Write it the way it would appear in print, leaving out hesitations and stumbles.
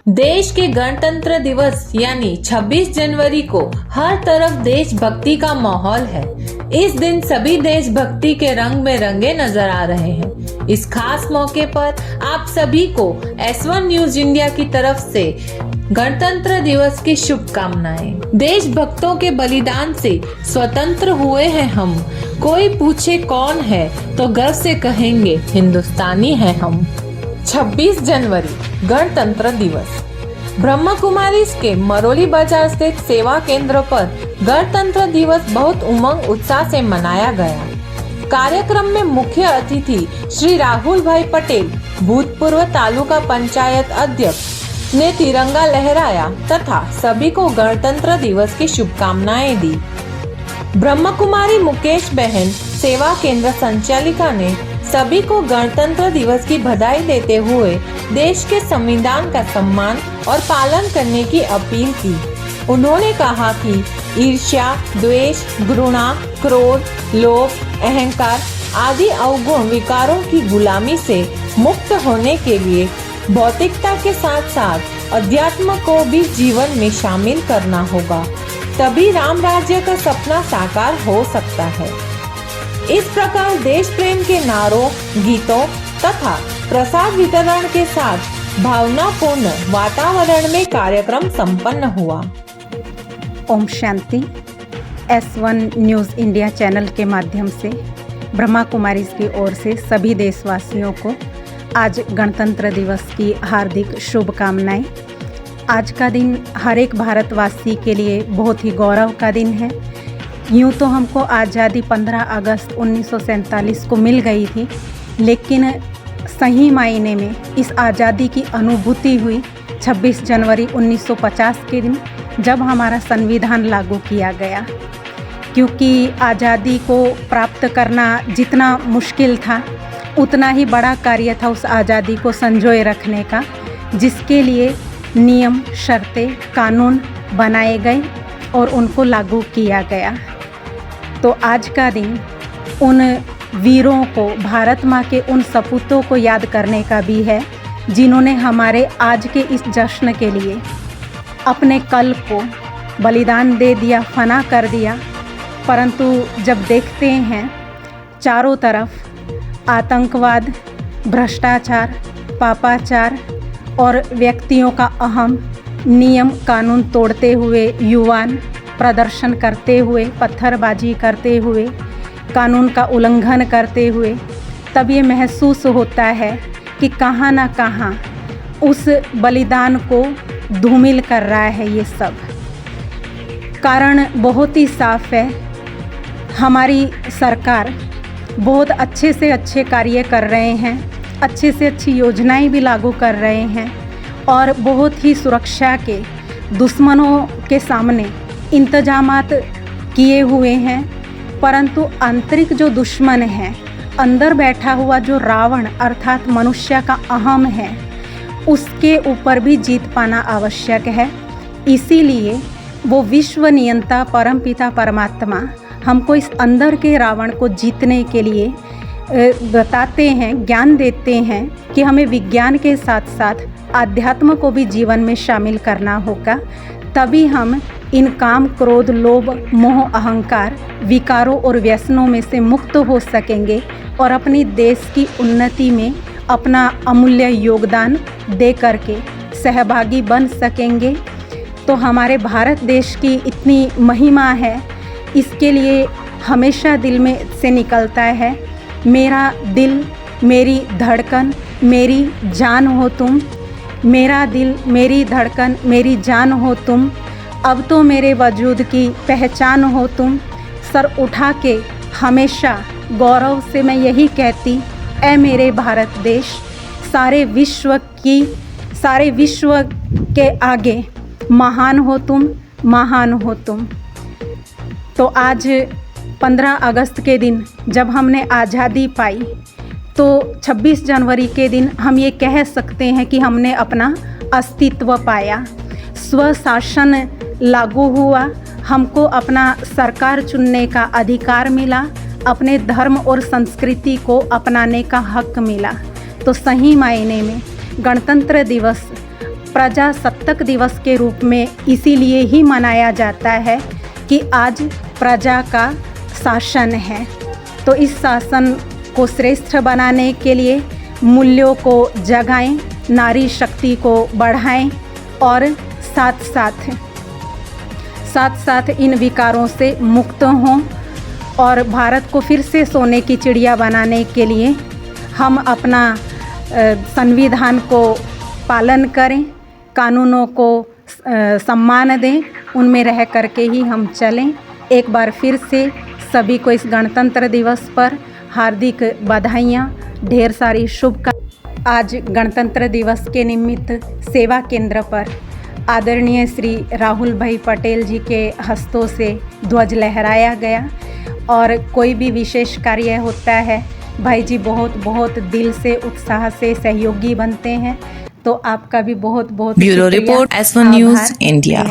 देश के गणतंत्र दिवस यानी 26 जनवरी को हर तरफ देशभक्ति का माहौल है। इस दिन सभी देशभक्ति के रंग में रंगे नजर आ रहे हैं। इस खास मौके पर आप सभी को S1 न्यूज इंडिया की तरफ से गणतंत्र दिवस की शुभकामनाएं। देशभक्तों के बलिदान से स्वतंत्र हुए हैं हम। कोई पूछे कौन है तो गर्व से कहेंगे हिंदुस्तानी हैं हम। 26 जनवरी गणतंत्र दिवस। ब्रह्मा कुमारीज के मरोली बाजार स्थित सेवा केंद्र पर गणतंत्र दिवस बहुत उमंग उत्साह से मनाया गया। कार्यक्रम में मुख्य अतिथि श्री राहुल भाई पटेल, भूतपूर्व तालुका पंचायत अध्यक्ष ने तिरंगा लहराया तथा सभी को गणतंत्र दिवस की शुभकामनाएं दी। ब्रह्मा कुमारी मुकेश बहन सेवा केंद्र संचालिका ने सभी को गणतंत्र दिवस की बधाई देते हुए देश के संविधान का सम्मान और पालन करने की अपील की। उन्होंने कहा कि ईर्ष्या, द्वेष, घृणा, क्रोध, लोभ, अहंकार आदि अवगुण विकारों की गुलामी से मुक्त होने के लिए भौतिकता के साथ साथ अध्यात्म को भी जीवन में शामिल करना होगा, तभी राम राज्य का सपना साकार हो सकता है। इस प्रकार देश प्रेम के नारों, गीतों तथा प्रसाद वितरण के साथ भावनापूर्ण वातावरण में कार्यक्रम संपन्न हुआ। Om Shanti. S1 news India channel के माध्यम से ब्रह्मा कुमारीज की ओर से सभी देशवासियों को आज गणतंत्र दिवस की हार्दिक शुभकामनाएं। आज का दिन हर एक भारतवासी के लिए बहुत ही गौरव का दिन है। यूँ तो हमको आज़ादी 15 अगस्त 1947 को मिल गई थी, लेकिन सही मायने में इस आज़ादी की अनुभूति हुई 26 जनवरी 1950 के दिन, जब हमारा संविधान लागू किया गया। क्योंकि आज़ादी को प्राप्त करना जितना मुश्किल था, उतना ही बड़ा कार्य था उस आज़ादी को संजोए रखने का, जिसके लिए नियम, शर्तें, कानून बनाए गए और उनको लागू किया गया। तो आज का दिन उन वीरों को, भारत माँ के उन सपूतों को याद करने का भी है, जिन्होंने हमारे आज के इस जश्न के लिए अपने कल को बलिदान दे दिया, फना कर दिया। परंतु जब देखते हैं चारों तरफ आतंकवाद, भ्रष्टाचार, पापाचार और व्यक्तियों का अहम, नियम कानून तोड़ते हुए युवान प्रदर्शन करते हुए, पत्थरबाजी करते हुए, कानून का उल्लंघन करते हुए, तब ये महसूस होता है कि कहाँ ना कहाँ उस बलिदान को धूमिल कर रहा है ये सब। कारण बहुत ही साफ है, हमारी सरकार बहुत अच्छे से अच्छे कार्य कर रहे हैं, अच्छे से अच्छी योजनाएं भी लागू कर रहे हैं और बहुत ही सुरक्षा के दुश्मनों के सामने इंतजामात किए हुए हैं। परंतु आंतरिक जो दुश्मन है, अंदर बैठा हुआ जो रावण अर्थात मनुष्य का अहम है, उसके ऊपर भी जीत पाना आवश्यक है। इसीलिए वो विश्व नियंता परमपिता परमात्मा हमको इस अंदर के रावण को जीतने के लिए बताते हैं, ज्ञान देते हैं कि हमें विज्ञान के साथ साथ आध्यात्म को भी जीवन में शामिल करना होगा, तभी हम इन काम, क्रोध, लोभ, मोह, अहंकार, विकारों और व्यसनों में से मुक्त हो सकेंगे और अपनी देश की उन्नति में अपना अमूल्य योगदान दे करके सहभागी बन सकेंगे। तो हमारे भारत देश की इतनी महिमा है, इसके लिए हमेशा दिल में से निकलता है, मेरा दिल, मेरी धड़कन, मेरी जान हो तुम। मेरा दिल, मेरी धड़कन, मेरी जान हो तुम। अब तो मेरे वजूद की पहचान हो तुम। सर उठा के हमेशा गौरव से मैं यही कहती, ऐ मेरे भारत देश, सारे विश्व के आगे महान हो तुम, महान हो तुम। तो आज 15 अगस्त के दिन जब हमने आज़ादी पाई, तो 26 जनवरी के दिन हम ये कह सकते हैं कि हमने अपना अस्तित्व पाया, स्वशासन लागू हुआ, हमको अपना सरकार चुनने का अधिकार मिला, अपने धर्म और संस्कृति को अपनाने का हक मिला। तो सही मायने में गणतंत्र दिवस प्रजासत्ताक दिवस के रूप में इसीलिए ही मनाया जाता है कि आज प्रजा का शासन है। तो इस शासन को श्रेष्ठ बनाने के लिए मूल्यों को जगाएं, नारी शक्ति को बढ़ाएं और साथ साथ इन विकारों से मुक्त हों और भारत को फिर से सोने की चिड़िया बनाने के लिए हम अपना संविधान को पालन करें, कानूनों को सम्मान दें, उनमें रह करके ही हम चलें। एक बार फिर से सभी को इस गणतंत्र दिवस पर हार्दिक बधाइयाँ, ढेर सारी शुभकामनाएं। आज गणतंत्र दिवस के निमित्त सेवा केंद्र पर आदरणीय श्री राहुल भाई पटेल जी के हस्तों से ध्वज लहराया गया और कोई भी विशेष कार्य होता है भाई जी बहुत दिल से उत्साह से सहयोगी बनते हैं। तो आपका भी बहुत bureau report S1 news India.